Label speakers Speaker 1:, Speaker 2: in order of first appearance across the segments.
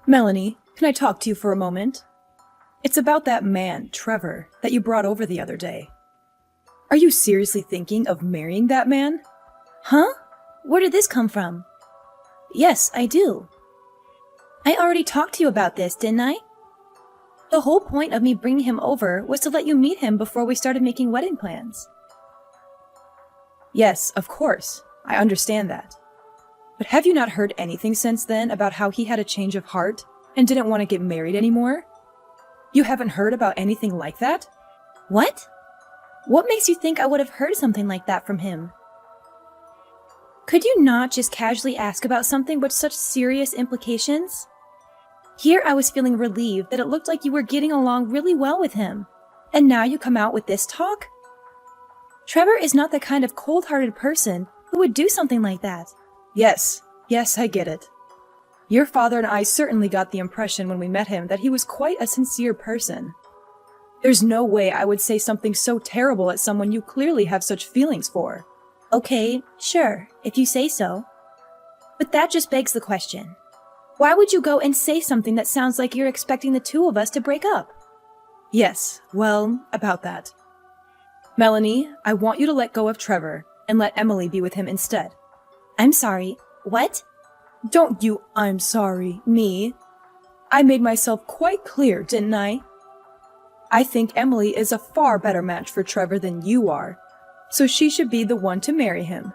Speaker 1: Melanie, can I talk to you for a moment? It's about that man, Trevor, that you brought over the other day. Are you seriously thinking of marrying that man?
Speaker 2: Huh? Where did this come from? Yes, I do. I already talked to you about this, didn't I? The whole point of me bringing him over was to let you meet him before we started making wedding plans.
Speaker 1: Yes, of course. I understand that. But have you not heard anything since then about how he had a change of heart and didn't want to get married anymore? You haven't heard about anything like that?
Speaker 2: What? What makes you think I would have heard something like that from him? Could you not just casually ask about something with such serious implications? Here I was feeling relieved that it looked like you were getting along really well with him, and now you come out with this talk? Trevor is not the kind of cold-hearted person who would do something like that.
Speaker 1: Yes, I get it. Your father and I certainly got the impression when we met him that he was quite a sincere person. There's no way I would say something so terrible at someone you clearly have such feelings for.
Speaker 2: Okay, sure, if you say so. But that just begs the question. Why would you go and say something that sounds like you're expecting the two of us to break up?
Speaker 1: Yes, well, about that. Melanie, I want you to let go of Trevor and let Emily be with him instead.
Speaker 2: I'm sorry, what?
Speaker 1: Don't you I'm sorry, me. I made myself quite clear, didn't I? I think Emily is a far better match for Trevor than you are, so she should be the one to marry him.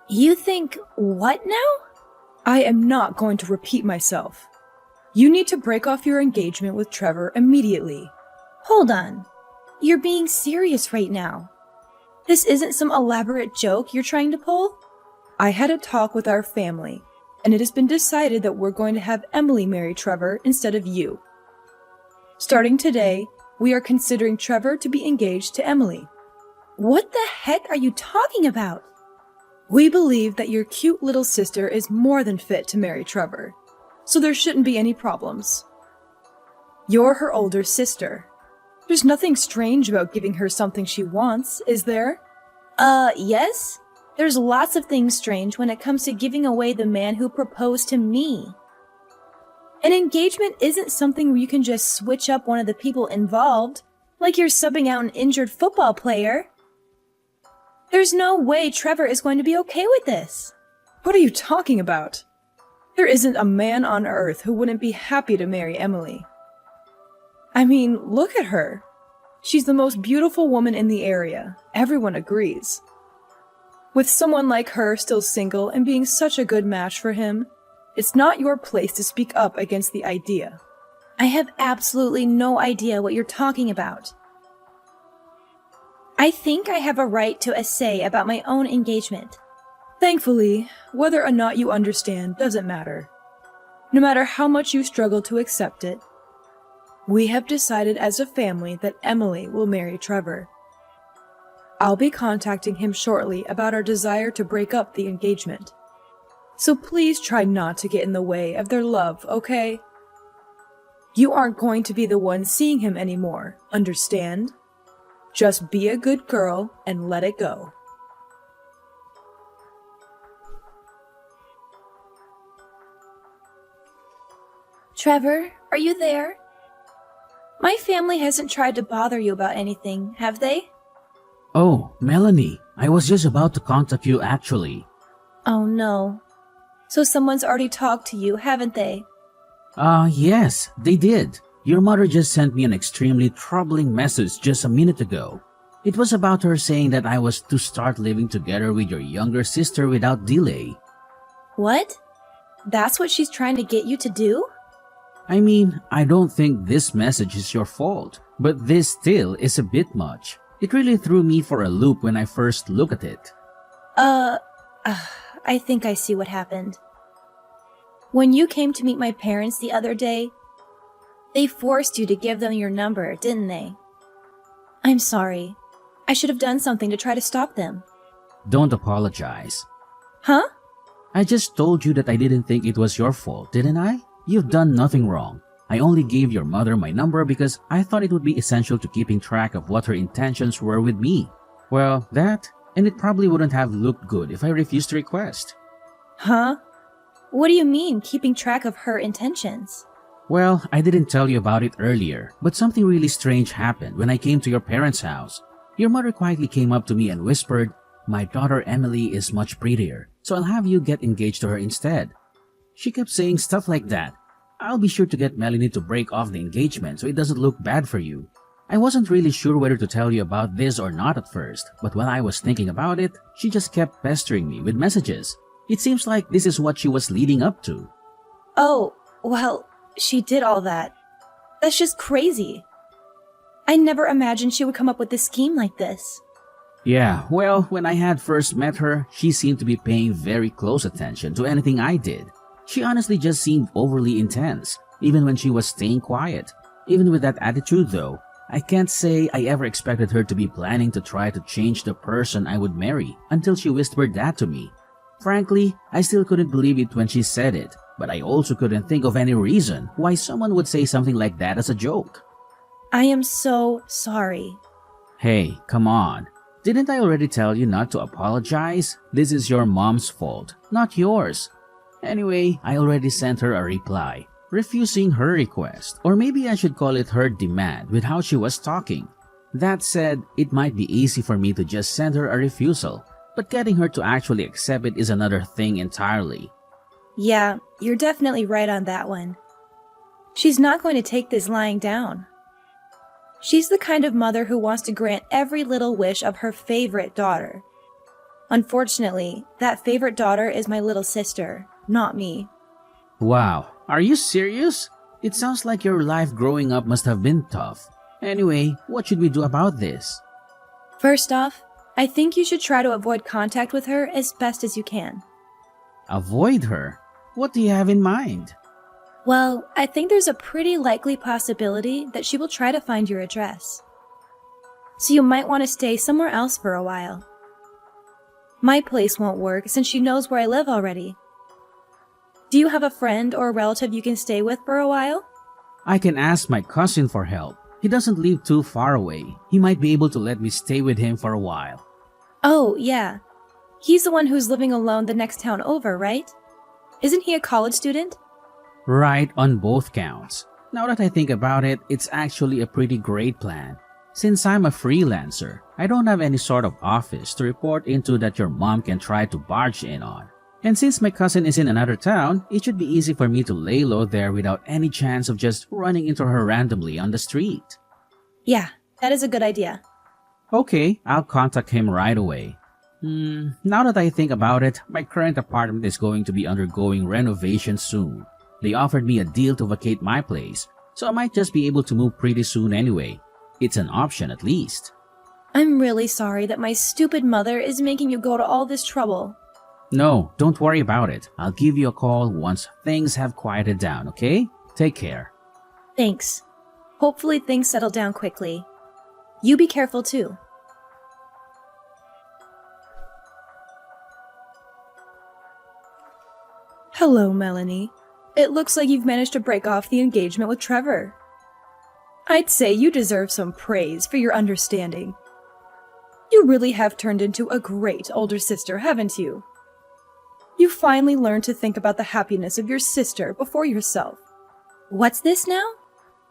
Speaker 2: You think what now?
Speaker 1: I am not going to repeat myself. You need to break off your engagement with Trevor immediately.
Speaker 2: Hold on. You're being serious right now. This isn't some elaborate joke you're trying to pull?
Speaker 1: I had a talk with our family, and it has been decided that we're going to have Emily marry Trevor instead of you. Starting today, we are considering Trevor to be engaged to Emily.
Speaker 2: What the heck are you talking about?
Speaker 1: We believe that your cute little sister is more than fit to marry Trevor, so there shouldn't be any problems. You're her older sister. There's nothing strange about giving her something she wants, is there?
Speaker 2: Yes? There's lots of things strange when it comes to giving away the man who proposed to me. An engagement isn't something where you can just switch up one of the people involved, like you're subbing out an injured football player. There's no way Trevor is going to be okay with this.
Speaker 1: What are you talking about? There isn't a man on earth who wouldn't be happy to marry Emily. I mean, look at her. She's the most beautiful woman in the area. Everyone agrees. With someone like her still single and being such a good match for him, it's not your place to speak up against the idea.
Speaker 2: I have absolutely no idea what you're talking about. I think I have a right to a say about my own engagement.
Speaker 1: Thankfully, whether or not you understand doesn't matter. No matter how much you struggle to accept it, we have decided as a family that Emily will marry Trevor. I'll be contacting him shortly about our desire to break up the engagement. So please try not to get in the way of their love, okay? You aren't going to be the one seeing him anymore, understand? Just be a good girl and let it go.
Speaker 2: Trevor, are you there? My family hasn't tried to bother you about anything, have they?
Speaker 3: Oh, Melanie, I was just about to contact you actually.
Speaker 2: Oh no. So someone's already talked to you, haven't they?
Speaker 3: Yes, they did. Your mother just sent me an extremely troubling message just a minute ago. It was about her saying that I was to start living together with your younger sister without delay.
Speaker 2: What? That's what she's trying to get you to do?
Speaker 3: I mean, I don't think this message is your fault, but this still is a bit much. It really threw me for a loop when I first looked at it.
Speaker 2: I think I see what happened. When you came to meet my parents the other day, they forced you to give them your number, didn't they? I'm sorry. I should have done something to try to stop them.
Speaker 3: Don't apologize.
Speaker 2: Huh?
Speaker 3: I just told you that I didn't think it was your fault, didn't I? You've done nothing wrong. I only gave your mother my number because I thought it would be essential to keeping track of what her intentions were with me. Well, that, and it probably wouldn't have looked good if I refused to request.
Speaker 2: Huh? What do you mean, keeping track of her intentions?
Speaker 3: Well, I didn't tell you about it earlier, but something really strange happened when I came to your parents' house. Your mother quietly came up to me and whispered, "My daughter Emily is much prettier, so I'll have you get engaged to her instead." She kept saying stuff like that. "I'll be sure to get Melanie to break off the engagement so it doesn't look bad for you." I wasn't really sure whether to tell you about this or not at first, but while I was thinking about it, she just kept pestering me with messages. It seems like this is what she was leading up to.
Speaker 2: Oh, well, she did all that. That's just crazy. I never imagined she would come up with a scheme like this.
Speaker 3: Yeah, well, when I had first met her, she seemed to be paying very close attention to anything I did. She honestly just seemed overly intense, even when she was staying quiet. Even with that attitude though, I can't say I ever expected her to be planning to try to change the person I would marry until she whispered that to me. Frankly, I still couldn't believe it when she said it, but I also couldn't think of any reason why someone would say something like that as a joke.
Speaker 2: I am so sorry.
Speaker 3: Hey, come on. Didn't I already tell you not to apologize? This is your mom's fault, not yours. Anyway, I already sent her a reply, refusing her request, or maybe I should call it her demand with how she was talking. That said, it might be easy for me to just send her a refusal, but getting her to actually accept it is another thing entirely.
Speaker 2: Yeah, you're definitely right on that one. She's not going to take this lying down. She's the kind of mother who wants to grant every little wish of her favorite daughter. Unfortunately, that favorite daughter is my little sister, not me.
Speaker 3: Wow, are you serious? It sounds like your life growing up must have been tough. Anyway, what should we do about this?
Speaker 2: First off, I think you should try to avoid contact with her as best as you can.
Speaker 3: Avoid her? What do you have in mind?
Speaker 2: Well, I think there's a pretty likely possibility that she will try to find your address. So you might want to stay somewhere else for a while. My place won't work since she knows where I live already. Do you have a friend or a relative you can stay with for a while?
Speaker 3: I can ask my cousin for help. He doesn't live too far away. He might be able to let me stay with him for a while.
Speaker 2: Oh, yeah. He's the one who's living alone the next town over, right? Isn't he a college student?
Speaker 3: Right on both counts. Now that I think about it, it's actually a pretty great plan. Since I'm a freelancer, I don't have any sort of office to report into that your mom can try to barge in on. And since my cousin is in another town, it should be easy for me to lay low there without any chance of just running into her randomly on the street.
Speaker 2: Yeah, that is a good idea.
Speaker 3: Okay, I'll contact him right away. Now that I think about it, my current apartment is going to be undergoing renovation soon. They offered me a deal to vacate my place, so I might just be able to move pretty soon anyway. It's an option at least.
Speaker 2: I'm really sorry that my stupid mother is making you go to all this trouble.
Speaker 3: No, don't worry about it. I'll give you a call once things have quieted down, okay? Take care.
Speaker 2: Thanks. Hopefully things settle down quickly. You be careful too.
Speaker 1: Hello, Melanie. It looks like you've managed to break off the engagement with Trevor. I'd say you deserve some praise for your understanding. You really have turned into a great older sister, haven't you? You finally learned to think about the happiness of your sister before yourself.
Speaker 2: What's this now?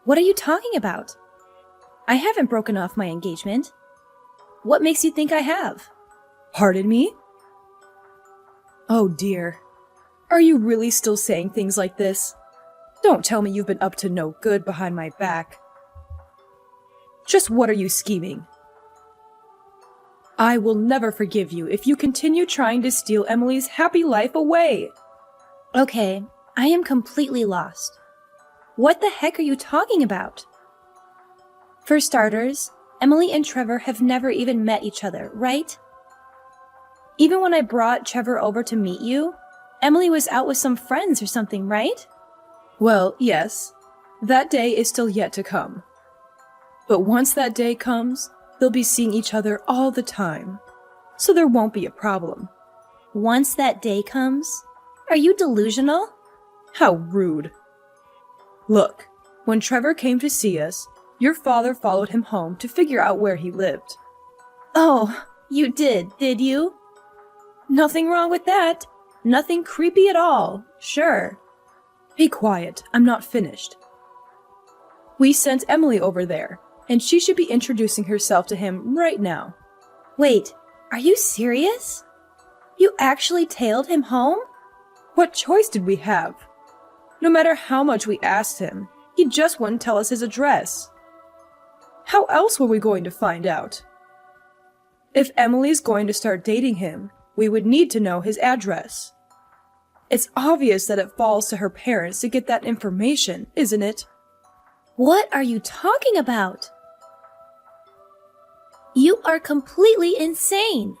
Speaker 2: What are you talking about? I haven't broken off my engagement. What makes you think I have?
Speaker 1: Pardon me? Oh dear. Are you really still saying things like this? Don't tell me you've been up to no good behind my back. Just what are you scheming? I will never forgive you if you continue trying to steal Emily's happy life away.
Speaker 2: Okay, I am completely lost. What the heck are you talking about? For starters, Emily and Trevor have never even met each other, right? Even when I brought Trevor over to meet you, Emily was out with some friends or something, right?
Speaker 1: Well, yes. That day is still yet to come. But once that day comes, they'll be seeing each other all the time. So there won't be a problem.
Speaker 2: Once that day comes? Are you delusional?
Speaker 1: How rude. Look, when Trevor came to see us, your father followed him home to figure out where he lived.
Speaker 2: Oh, you did you?
Speaker 1: Nothing wrong with that. Nothing creepy at all, sure. Be quiet, I'm not finished. We sent Emily over there, and she should be introducing herself to him right now.
Speaker 2: Wait, are you serious? You actually tailed him home?
Speaker 1: What choice did we have? No matter how much we asked him, he just wouldn't tell us his address. How else were we going to find out? If Emily's going to start dating him, we would need to know his address. It's obvious that it falls to her parents to get that information, isn't it?
Speaker 2: What are you talking about? You are completely insane.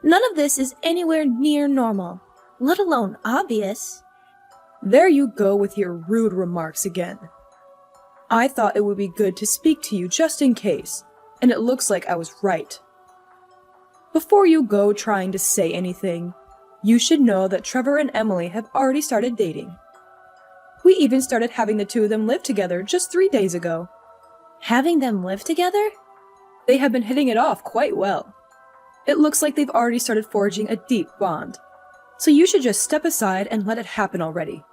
Speaker 2: None of this is anywhere near normal, let alone obvious.
Speaker 1: There you go with your rude remarks again. I thought it would be good to speak to you just in case, and it looks like I was right. Before you go trying to say anything, you should know that Trevor and Emily have already started dating. We even started having the two of them live together just 3 days ago.
Speaker 2: Having them live together?
Speaker 1: They have been hitting it off quite well. It looks like they've already started forging a deep bond. So you should just step aside and let it happen already.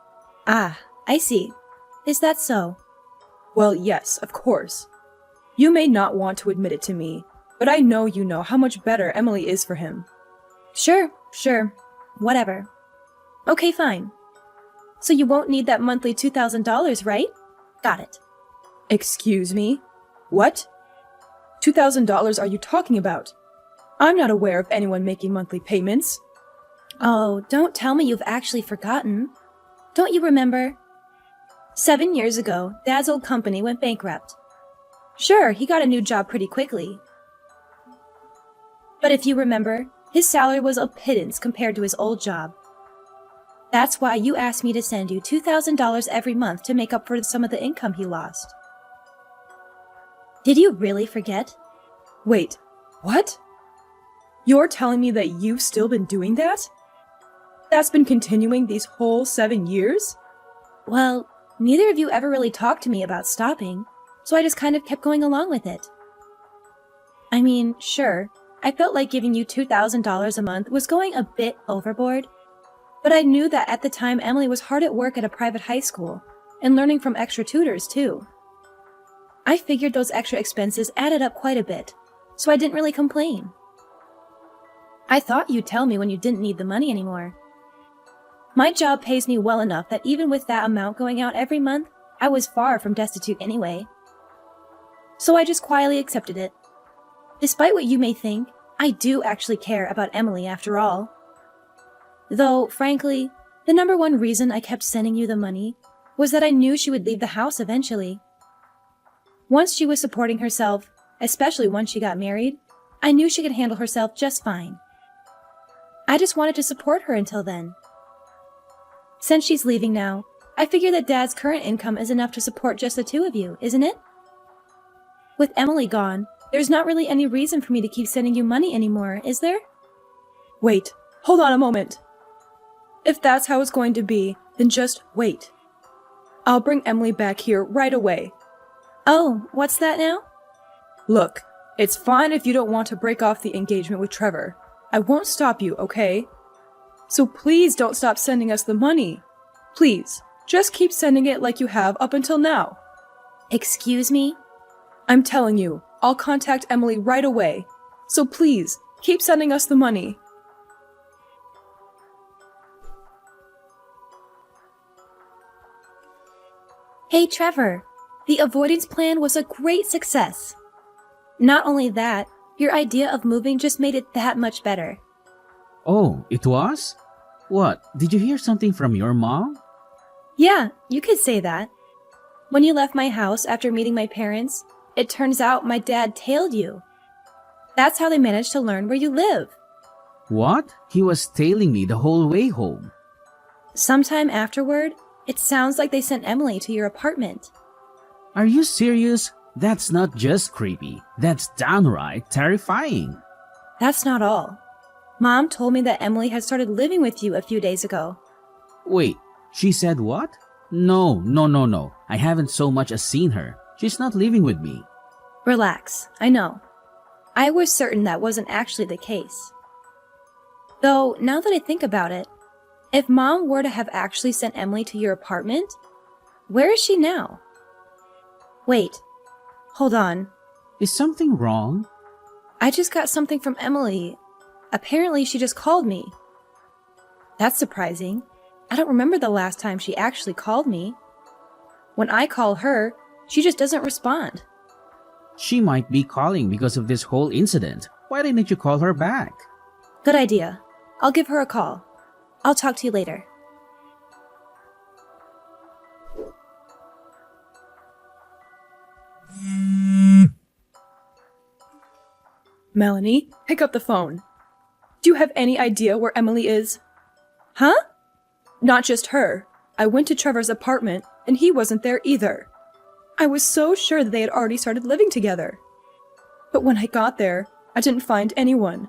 Speaker 2: Ah, I see. Is that so?
Speaker 1: Well, yes, of course. You may not want to admit it to me, but I know you know how much better Emily is for him.
Speaker 2: Sure. Whatever. Okay, fine. So you won't need that monthly $2,000, right? Got it.
Speaker 1: Excuse me? What? $2,000 are you talking about? I'm not aware of anyone making monthly payments.
Speaker 2: Oh, don't tell me you've actually forgotten. Don't you remember? 7 years ago, Dad's old company went bankrupt. Sure, he got a new job pretty quickly. But if you remember, his salary was a pittance compared to his old job. That's why you asked me to send you $2,000 every month to make up for some of the income he lost. Did you really forget?
Speaker 1: Wait, what? You're telling me that you've still been doing that? That's been continuing these whole 7 years?
Speaker 2: Well, neither of you ever really talked to me about stopping, so I just kind of kept going along with it. I mean, sure, I felt like giving you $2,000 a month was going a bit overboard, but I knew that at the time Emily was hard at work at a private high school and learning from extra tutors too. I figured those extra expenses added up quite a bit, so I didn't really complain. I thought you'd tell me when you didn't need the money anymore. My job pays me well enough that even with that amount going out every month, I was far from destitute anyway. So I just quietly accepted it. Despite what you may think, I do actually care about Emily after all. Though, frankly, the number one reason I kept sending you the money was that I knew she would leave the house eventually. Once she was supporting herself, especially once she got married, I knew she could handle herself just fine. I just wanted to support her until then. Since she's leaving now, I figure that Dad's current income is enough to support just the two of you, isn't it? With Emily gone, there's not really any reason for me to keep sending you money anymore, is there?
Speaker 1: Wait, hold on a moment. If that's how it's going to be, then just wait. I'll bring Emily back here right away.
Speaker 2: Oh, what's that now?
Speaker 1: Look, it's fine if you don't want to break off the engagement with Trevor. I won't stop you, okay? So please don't stop sending us the money. Please, just keep sending it like you have up until now.
Speaker 2: Excuse me?
Speaker 1: I'm telling you, I'll contact Emily right away. So please, keep sending us the money.
Speaker 2: Hey, Trevor, the avoidance plan was a great success. Not only that, your idea of moving just made it that much better.
Speaker 3: Oh, it was? What, did you hear something from your mom?
Speaker 2: Yeah, you could say that. When you left my house after meeting my parents, it turns out my dad tailed you. That's how they managed to learn where you live.
Speaker 3: What? He was tailing me the whole way home.
Speaker 2: Sometime afterward, it sounds like they sent Emily to your apartment.
Speaker 3: Are you serious? That's not just creepy. That's downright terrifying.
Speaker 2: That's not all. Mom told me that Emily had started living with you a few days ago.
Speaker 3: Wait, she said what? No. I haven't so much as seen her. She's not living with me.
Speaker 2: Relax, I know. I was certain that wasn't actually the case. Though, now that I think about it, if Mom were to have actually sent Emily to your apartment, where is she now? Wait. Hold on.
Speaker 3: Is something wrong?
Speaker 2: I just got something from Emily. Apparently, she just called me. That's surprising. I don't remember the last time she actually called me. When I call her, she just doesn't respond.
Speaker 3: She might be calling because of this whole incident. Why didn't you call her back?
Speaker 2: Good idea. I'll give her a call. I'll talk to you later.
Speaker 1: Melanie, pick up the phone. Do you have any idea where Emily is? Huh? Not just her. I went to Trevor's apartment, and he wasn't there either. I was so sure that they had already started living together. But when I got there, I didn't find anyone.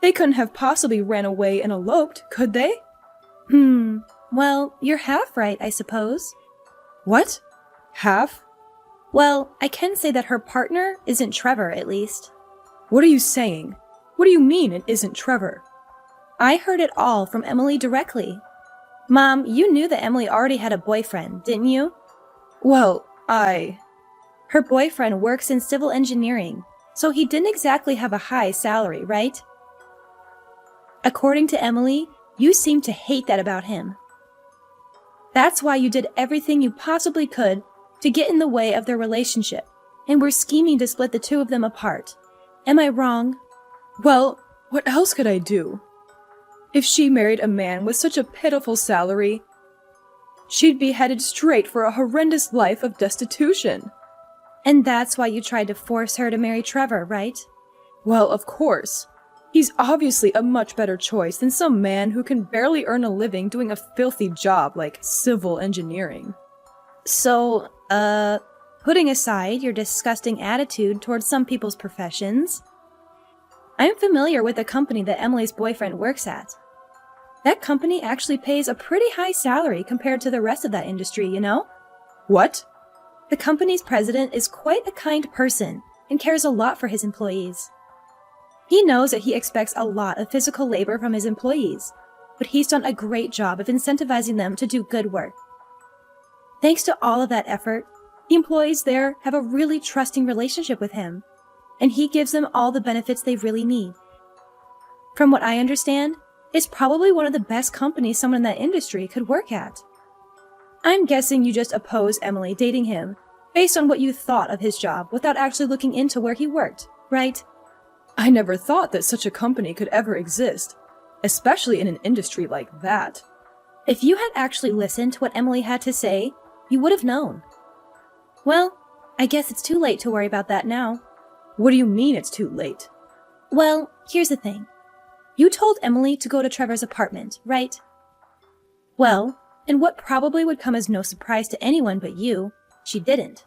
Speaker 1: They couldn't have possibly ran away and eloped, could they?
Speaker 2: Well, you're half right, I suppose.
Speaker 1: What? Half?
Speaker 2: Well, I can say that her partner isn't Trevor, at least.
Speaker 1: What are you saying? What do you mean it isn't Trevor?
Speaker 2: I heard it all from Emily directly. Mom, you knew that Emily already had a boyfriend, didn't you?
Speaker 1: Well,
Speaker 2: Her boyfriend works in civil engineering, so he didn't exactly have a high salary, right? According to Emily, you seem to hate that about him. That's why you did everything you possibly could to get in the way of their relationship, and were scheming to split the two of them apart. Am I wrong?
Speaker 1: Well, what else could I do? If she married a man with such a pitiful salary, she'd be headed straight for a horrendous life of destitution.
Speaker 2: And that's why you tried to force her to marry Trevor, right?
Speaker 1: Well, of course. He's obviously a much better choice than some man who can barely earn a living doing a filthy job like civil engineering.
Speaker 2: So, putting aside your disgusting attitude towards some people's professions, I'm familiar with the company that Emily's boyfriend works at. That company actually pays a pretty high salary compared to the rest of that industry, you know?
Speaker 1: What?
Speaker 2: The company's president is quite a kind person and cares a lot for his employees. He knows that he expects a lot of physical labor from his employees, but he's done a great job of incentivizing them to do good work. Thanks to all of that effort, the employees there have a really trusting relationship with him, and he gives them all the benefits they really need. From what I understand, it's probably one of the best companies someone in that industry could work at. I'm guessing you just oppose Emily dating him based on what you thought of his job without actually looking into where he worked, right?
Speaker 1: I never thought that such a company could ever exist, especially in an industry like that.
Speaker 2: If you had actually listened to what Emily had to say, you would have known. Well, I guess it's too late to worry about that now.
Speaker 1: What do you mean it's too late?
Speaker 2: Well, here's the thing. You told Emily to go to Trevor's apartment, right? Well, in what probably would come as no surprise to anyone but you, she didn't.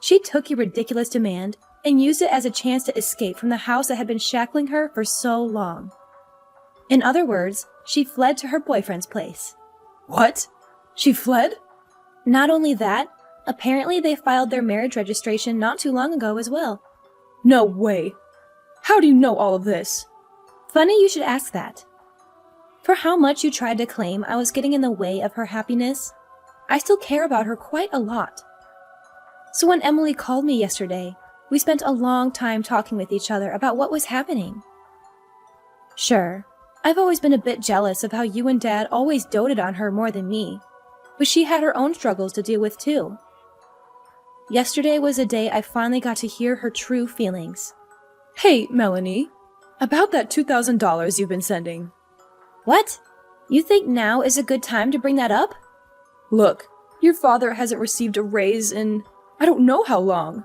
Speaker 2: She took your ridiculous demand and used it as a chance to escape from the house that had been shackling her for so long. In other words, she fled to her boyfriend's place.
Speaker 1: What? She fled?
Speaker 2: Not only that, apparently they filed their marriage registration not too long ago as well.
Speaker 1: No way. How do you know all of this?
Speaker 2: Funny you should ask that. For how much you tried to claim I was getting in the way of her happiness, I still care about her quite a lot. So when Emily called me yesterday, we spent a long time talking with each other about what was happening. Sure, I've always been a bit jealous of how you and Dad always doted on her more than me, but she had her own struggles to deal with too. Yesterday was a day I finally got to hear her true feelings.
Speaker 1: Hey, Melanie, about that $2,000 you've been sending.
Speaker 2: What? You think now is a good time to bring that up?
Speaker 1: Look, your father hasn't received a raise in I don't know how long.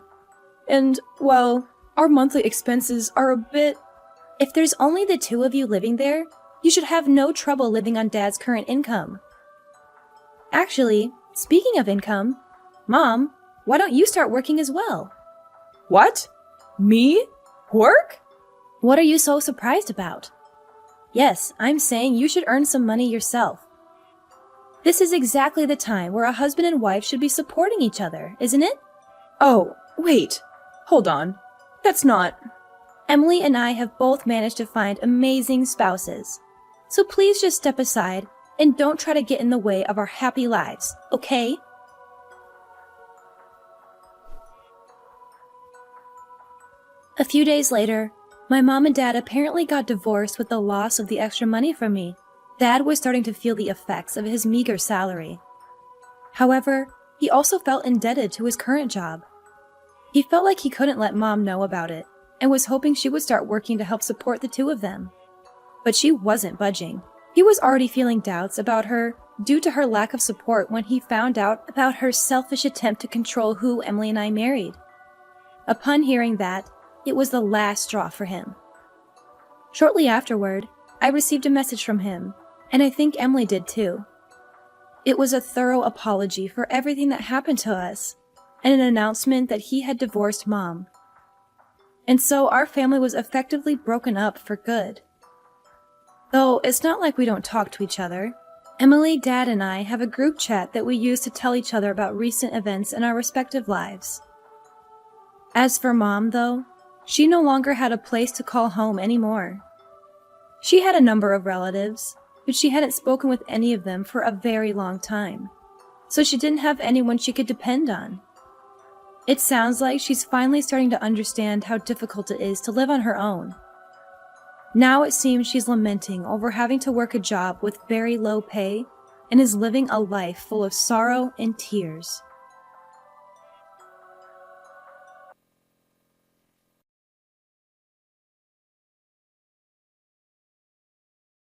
Speaker 1: And, well, our monthly expenses are a bit...
Speaker 2: If there's only the two of you living there, you should have no trouble living on Dad's current income. Actually, speaking of income, Mom, why don't you start working as well?
Speaker 1: What? Me? Work?
Speaker 2: What are you so surprised about? Yes, I'm saying you should earn some money yourself. This is exactly the time where a husband and wife should be supporting each other, isn't it?
Speaker 1: Oh, wait. Hold on. That's not...
Speaker 2: Emily and I have both managed to find amazing spouses. So please just step aside and don't try to get in the way of our happy lives, okay? A few days later, my mom and dad apparently got divorced with the loss of the extra money from me. Dad was starting to feel the effects of his meager salary. However, he also felt indebted to his current job. He felt like he couldn't let Mom know about it and was hoping she would start working to help support the two of them. But she wasn't budging. He was already feeling doubts about her due to her lack of support when he found out about her selfish attempt to control who Emily and I married. Upon hearing that, it was the last straw for him. Shortly afterward, I received a message from him, and I think Emily did too. It was a thorough apology for everything that happened to us, and an announcement that he had divorced Mom. And so our family was effectively broken up for good. Though it's not like we don't talk to each other. Emily, Dad, and I have a group chat that we use to tell each other about recent events in our respective lives. As for Mom, though, she no longer had a place to call home anymore. She had a number of relatives, but she hadn't spoken with any of them for a very long time, so she didn't have anyone she could depend on. It sounds like she's finally starting to understand how difficult it is to live on her own. Now it seems she's lamenting over having to work a job with very low pay and is living a life full of sorrow and tears.